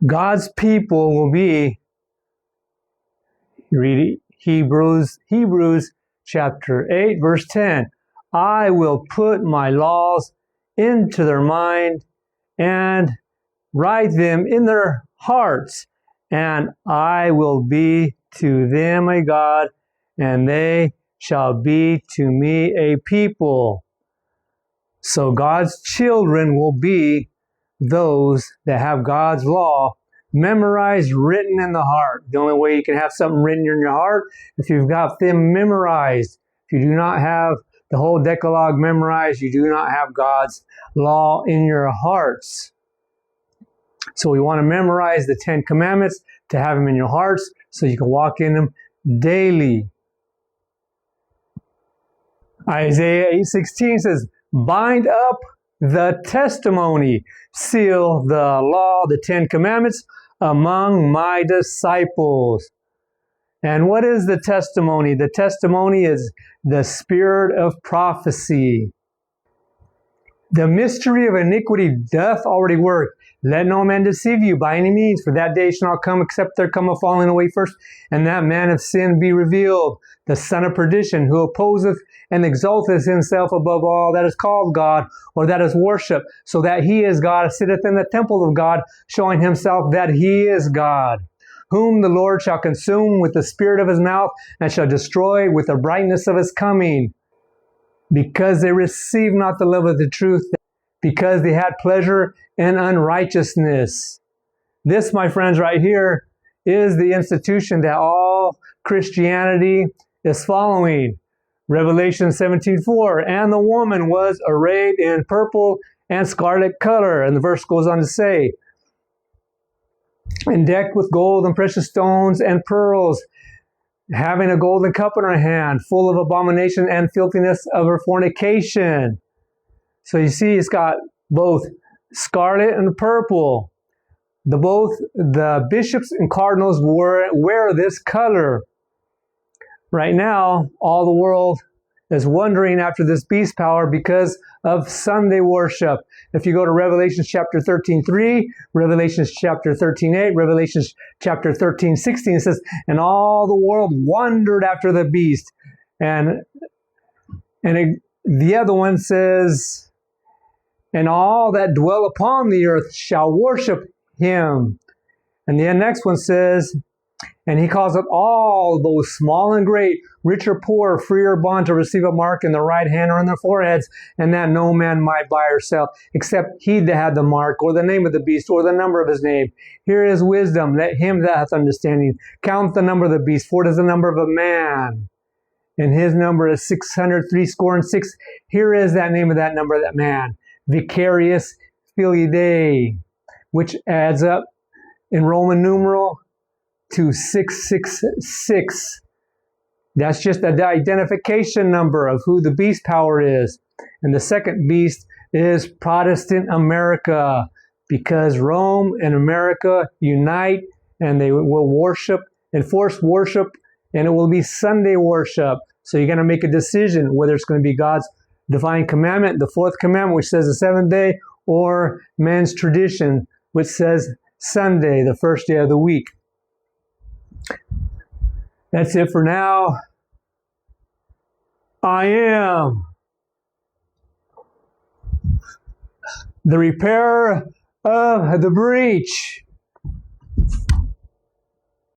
God's people will be, read Hebrews chapter 8, verse 10. I will put my laws into their mind and write them in their hearts, and I will be to them a God, and they shall be to me a people. So God's children will be those that have God's law memorized, written in the heart. The only way you can have something written in your heart, if you've got them memorized. If you do not have the whole Decalogue memorized, you do not have God's law in your hearts. So we want to memorize the 10 Commandments to have them in your hearts so you can walk in them daily. Isaiah 8:16 says, bind up the testimony, seal the law, the 10 Commandments among my disciples. And what is the testimony? The testimony is the spirit of prophecy. The mystery of iniquity doth already work. Let no man deceive you by any means, for that day shall not come except there come a falling away first, and that man of sin be revealed, the son of perdition, who opposeth and exalteth himself above all that is called God, or that is worshipped, so that he is God, sitteth in the temple of God, showing himself that he is God, whom the Lord shall consume with the spirit of his mouth, and shall destroy with the brightness of his coming. Because they received not the love of the truth, because they had pleasure in unrighteousness. This, my friends, right here is the institution that all Christianity is following. Revelation 17:4, and the woman was arrayed in purple and scarlet color. And the verse goes on to say, and decked with gold and precious stones and pearls, having a golden cup in her hand, full of abomination and filthiness of her fornication. So you see, it's got both scarlet and purple. Both the bishops and cardinals wear this color. Right now, all the world is wondering after this beast power because of Sunday worship. If you go to Revelation chapter 13:3, Revelation chapter 13:8, Revelation chapter 13:16, it says, and all the world wondered after the beast. And the other one says, and all that dwell upon the earth shall worship him. And the next one says, and he causeth all, those small and great, rich or poor, free or bond, to receive a mark in their right hand or in their foreheads, and that no man might buy or sell, except he that had the mark, or the name of the beast, or the number of his name. Here is wisdom. Let him that hath understanding count the number of the beast, for it is the number of a man, and his number is 666. Here is that name of that number of that man, Vicarious Filii, which adds up in Roman numeral to 666. That's just the identification number of who the beast power is. And the second beast is Protestant America, because Rome and America unite and they will worship, enforce worship, and it will be Sunday worship. So you're going to make a decision whether it's going to be God's divine commandment, the fourth commandment, which says the seventh day, or man's tradition, which says Sunday, the first day of the week. That's it for now. I am the repairer of the breach.